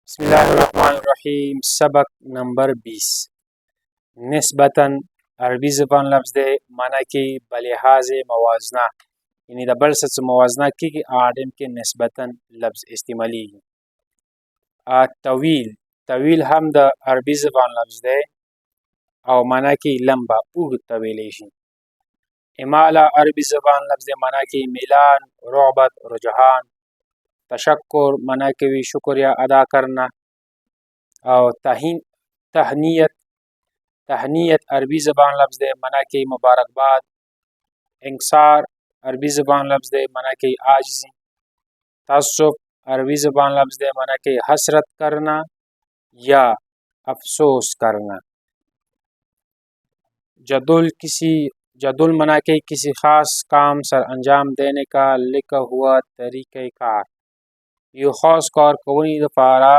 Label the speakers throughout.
Speaker 1: बिस्मिल्लाहिर्रहमानिर्रहीम। सबक नंबर 20। निस्बतन अरबी ज़बान लफ्ज़ दे माना कि बलिहाज मवाजना, यानी द बल सच मवाजना की आडम के निस्बतन लफ्ज़ इस्तेमाली। तवील तवील हम द अरबी ज़बान लफ्ज़ दे और माना कि लंबा उग तवीलेशी। इमाला अरबी ज़बान लफ्ज़ दे माना कि मिलान, रोबत, रुझान। तशक्कुर माना कि शुक्रिया अदा करना। और तहनीयत तहनीयत अरबी ज़बान लफ्ज़ दे माना कि मुबारकबाद। इंकसार अरबी ज़बान लफ्ज़ दे माना कि आजिज़ी। तअस्सुफ अरबी ज़बान लफ्ज़ दे माना कि हसरत करना या अफसोस करना। जदुल माना कि किसी खास काम सर अंजाम देने का लिखा हुआ तरीक़ाकार। यो खास कार कवनी दफारा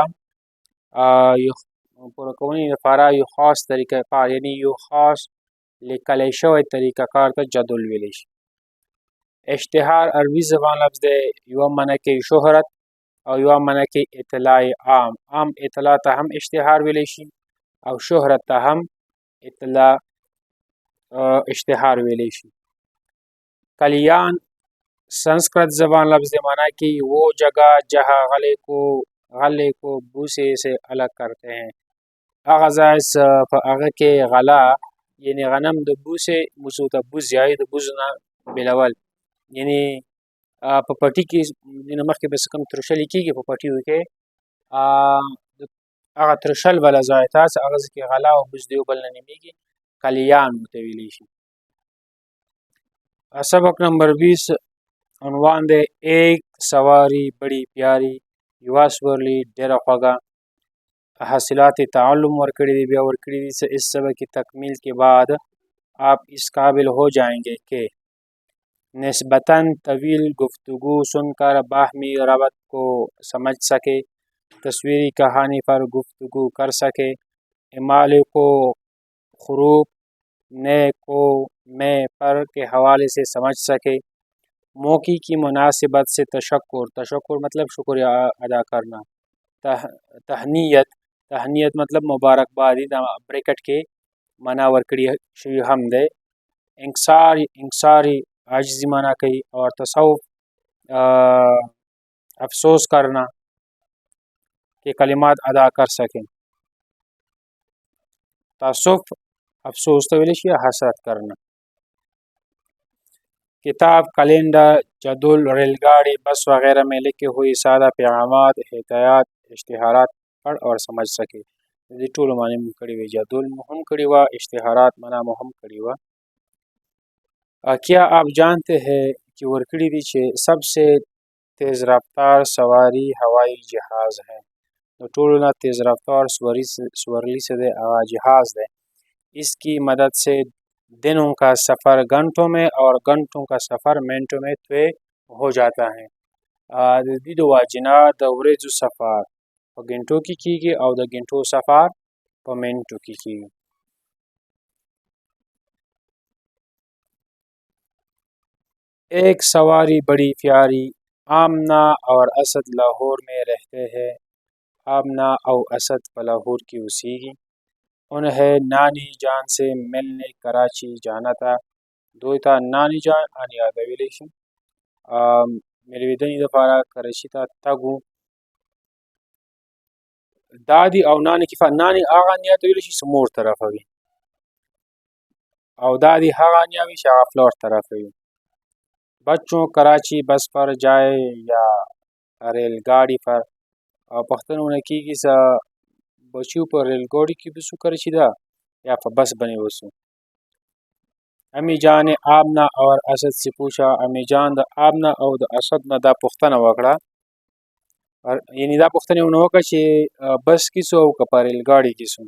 Speaker 1: यो खास तरीक़ाकार, यानी यो खास लिकले शवय तरीक़ाकार त जदुल वेलिश। इश्तिहार अरबी ज़बान लफ्ज़ दे युवा माना कि शोहरत और युवा माना कि इत्तलाए आम इत्तला ता हम इश्तिहार वेलिशी और शोहरत ता हम इत्तला इश्तिहार वेलिशी। कलियान संस्कृत ज़बान लफ्ज़ दे माना कि वो जगह जहाँ गले को भूसे से अलग करते हैं। अगज़ाइस आगे के गला यानी गनम द भूसे मुसूता बुज याई द बुजना बिलवल, यानी पपटी की नमक के बस कम त्रुशली की पपटी हुई के अगर त्रुशल वाला जायता से अगज़ के गला और बुज दियो बल नमी की कलियान मुतविलीशी। सबक नंबर 20 उन्वान दे एक सवारी बड़ी प्यारी युवासवरली डेरा ख्वागा। हासिलात ताल्लुम वर्कड़ी बिया वर्कड़ी से इस सबक की तकमील के बाद आप इस काबिल हो जाएंगे कि निस्बतन तवील गुफ्तगू सुनकर बाहमी रबत को समझ सके, तस्वीरी कहानी पर गुफ्तगू कर सके, इमाल को ख़ुरूब ने को में पर के हवाले से समझ सके, मौकी की मुनासिबत से तशक्कुर मतलब शुक्रिया अदा करना। तहनीयत मतलब मुबारकबादी ब्रैकेट के मना वर्कड़ी हम दे। इंकसारी आजिज़ी माना कही और तसव्वुफ अफसोस करना के कलिमात अदा कर सकें। तअस्सुफ अफसोस तो या हसरत करना। किताब, कैलेंडर, जदुल, रेलगाड़ी, बस वगैरह में लिखे हुए सादा पैगामात, हिदायत, इश्तिहारात पढ़ और समझ सके। टूल माने कड़ी हुई जदुल मुहम कड़ी हुआ, इश्तिहारात मना मुहम कड़ी हुआ। क्या आप जानते हैं कि वर्कड़ी पीछे सबसे तेज़ रफ्तार सवारी हवाई जहाज़ है। तो टूल ना तेज़ रफ्तार स्वरली से दे जहाज़ है। इसकी मदद से दिनों का सफ़र घंटों में और घंटों का सफ़र मिनटों में तय हो जाता है। वाजिना दौरे जो सफ़र और घंटों की और द घंटों सफ़र पर मिनटों की। एक सवारी बड़ी प्यारी। आमना और असद लाहौर में रहते हैं। आमना और असद लाहौर की उसी उन्हें नानी जान से मिलने कराची जाना था। दो था नानी जान आनी आदविलेशन मेरे विदनी दफारा कराची था तगु दादी और नानी की नानी आगा निया तो विलेशी समोर तरफ अभी और दादी हागा निया भी शाह फ्लोर तरफ है। बच्चों कराची बस पर जाए या रेलगाड़ी पर और पख्तन उन्हें की सा बच्चों पर रेलगाड़ी की बसु कराची दा या फिर बस बने बसु। अम्मी जान ने आमना और असद से पूछा। अम्मी जान द आमना और द असद न दा पुख्तना वकड़ा और यानी दा पुख्तने उन्हों का चे बस किसो का रेलगाड़ी किसो।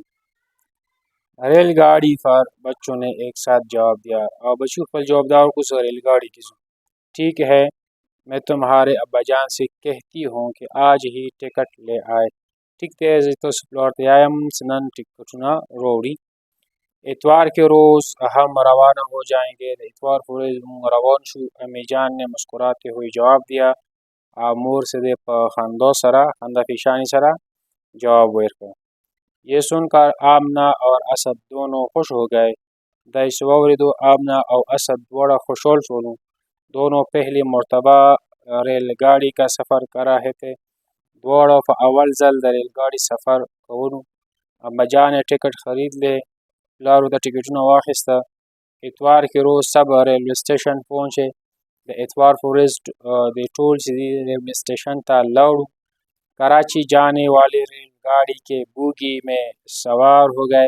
Speaker 1: रेलगाड़ी पर बच्चों ने एक साथ जवाब दिया और बच्चों पर जवाबदार को सो रेलगाड़ी किसो। ठीक है, मैं तुम्हारे अब्बाजान से कहती हूँ कि आज ही टिकट ले आए। ठीक तेज तो आयम सनन टिकटना रोड़ी। इतवार के रोज़ हम रवाना हो जाएंगे। इतवार को रवान शु। अम्मी जान ने मुस्कुराते हुए जवाब दिया। मोर से दे खंदो सरा खंदा फिशानी सरा जवाब ورکړ. ये सुनकर आमना और اسد दोनों खुश हो गए. دا چې واورېدو آمنا او اسد دواړه خوشحال شولو. दोनों पहली मरतबा रेलगाड़ी का सफ़र कर रहे थे. دواړه په اول ځل د ریلګاډي سفر کولو. اما جان ने टिकट खरीद ले. پلارو د ټکټونه واخیسته. اتوار کې روز सब रेलवे स्टेशन पहुंचे. د اتوار په ورځ د ټول چې دی रेलवे स्टेशन ته لاړو. कराची जाने वाली रेलगाड़ी के बोगी में सवार हो गए.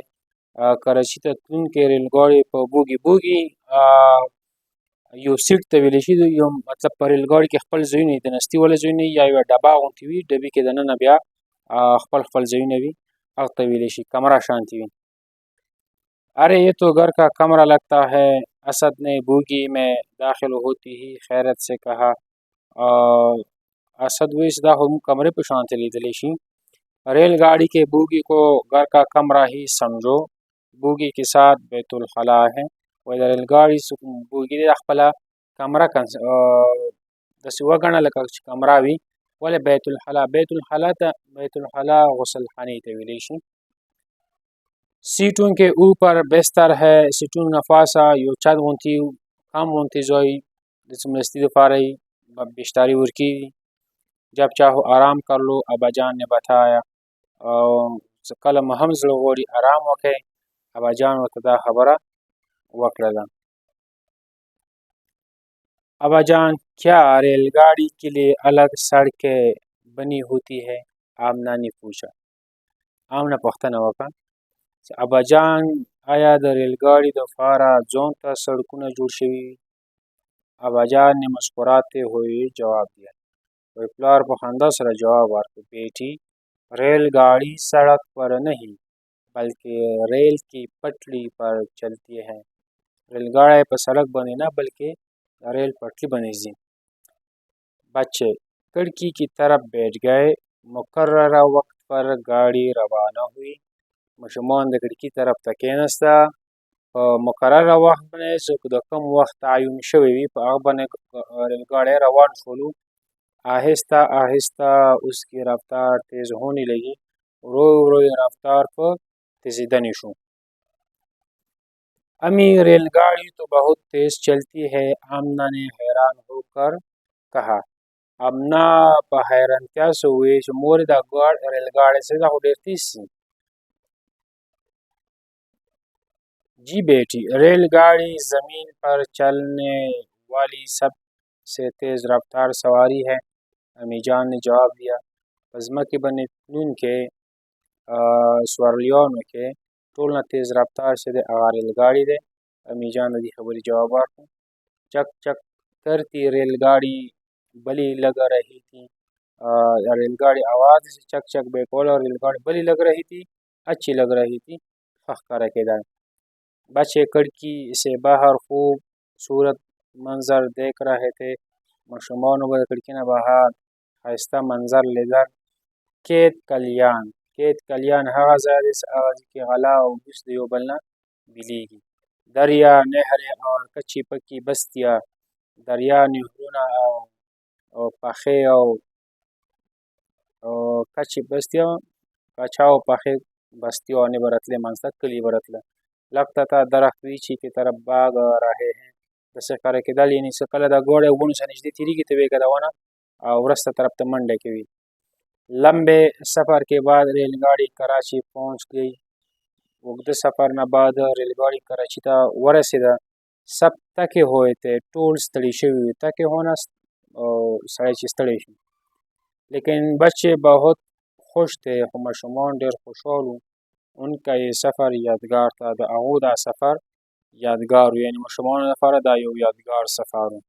Speaker 1: कराची ته تلونکې ریلګاډي په بوګي یو سیټ ته ویلی شي یو مطلب په ریلګاډي کې خپل ځایونه وي د نستي والا ځایونه وي یا یوه ډبه غوندې وي ډبې کې دننه بیا خپل ځایونه وي هغه ته ویلی شي کمره شانتي وي. अरे ये तो घर का कमरा लगता है. असद ने बोगी में दाखिल होती ही खैरत से कहा. असद वैस दा हम कमरे पे शांति लीदली शी. रेलगाड़ी के बोगी को घर का कमरा ही समझो. बोगी के साथ बैतुल खला है. वही रेलगाड़ी बोगी दे खपला कमरा दस वगना लगा कमरा भी वले बैतुल खला गुसल खानी ते विली शी. सीटों के ऊपर बिस्तर है. सीटों नफासा यो चद वंती कम वंती जोई जिसमस्ती दफारी बिस्तारी उर्की. जब चाहो आराम कर लो अबाजान ने बताया. कल महम ज़रूरी आराम वके अबाजान वतदा खबरा वकरदा. अबाजान क्या रेलगाड़ी के लिए अलग सड़कें बनी होती है? आमना ने पूछा. आमना पख्तना वका अबाजान आया د रेलगाड़ी दफारा जोन ता सड़कों जोड़ शवी. अबाजान ने मुस्कुराते हुए जवाब दिया. वही प्लार पर खंदा सर जवाब आर बेटी रेलगाड़ी सड़क पर नहीं बल्कि रेल की पटरी पर चलती है. रेलगाड़ी पर सड़क बने ना बल्कि रेल पटरी बने जी. बच्चे खिड़की की तरफ बैठ गए. मुकर्ररा वक्त पर गाड़ी रवाना हुई. मशमान د खिड़की तरफ ته کېناسته. په مقرره وخت باندې چې د کوم وخت تعین شوی وي په هغه باندې रेलगाड़ी روان شولو. आहिस्ता आहिस्ता उसकी रफ्तार तेज होने लगी. रो रफ्तार पर तेजीदनी शो. अमी रेलगाड़ी तो बहुत तेज चलती है. आमना ने हैरान होकर कहा. आमना په حیرانتیا سره وویل چې مورې دا रेलगाड़ी څه دا خو ډېر تیز شي. जी बेटी रेलगाड़ी ज़मीन पर चलने वाली सबसे तेज़ रफ्तार सवारी है. अमी जान ने जवाब दिया. ज़्मके बने तलुनके सवारियों के टोल न तेज़ रफ्तार से दे रेलगाड़ी दे. अमी जान ने दी खबरी जवाब आको. चक चक करती रेलगाड़ी बली लग रही थी. रेलगाड़ी आवाज़ से चक चक बेकोल और रेलगाड़ी बली लग रही थी अच्छी लग रही थी. फख्र रखेदार बच्चे खिड़की से बाहर खूबसूरत मंजर देख रहे थे. मशरूमान खिड़की ने बाहर आहिस्ता मंजर लेकर केत कल्याण हवा के गला और बलना बिलीगी. दरिया नहरें और कच्ची पक्की बस्तियाँ. दरिया नहरों और पखे और कच्ची बस्तियाँ कच्चा और पखे बस्तियों ने बरतले मंसक कली बरतले. लगता था दरख्त पीछे की तरफ भाग रहे हैं. जैसे करे कि दल यानी सकल दा गोड़े गुण से नजदी तिरी की तवे का दवाना और रस्ता तरफ ते मंडे के भी. लंबे सफ़र के बाद रेलगाड़ी कराची पहुंच गई. वक्त सफ़र न बाद रेलगाड़ी कराची ता वरसिदा. सब तके हुए थे टोल स्तड़ी शवी तके होना सड़े स्तड़ी. लेकिन बच्चे बहुत खुश थे. मशरूमान ढेर खुशहाल. उनका ये सफ़र यादगार था. द अगूदा सफ़र यादगार यानी मशरूमान सफ़र दा यो यादगार सफ़र.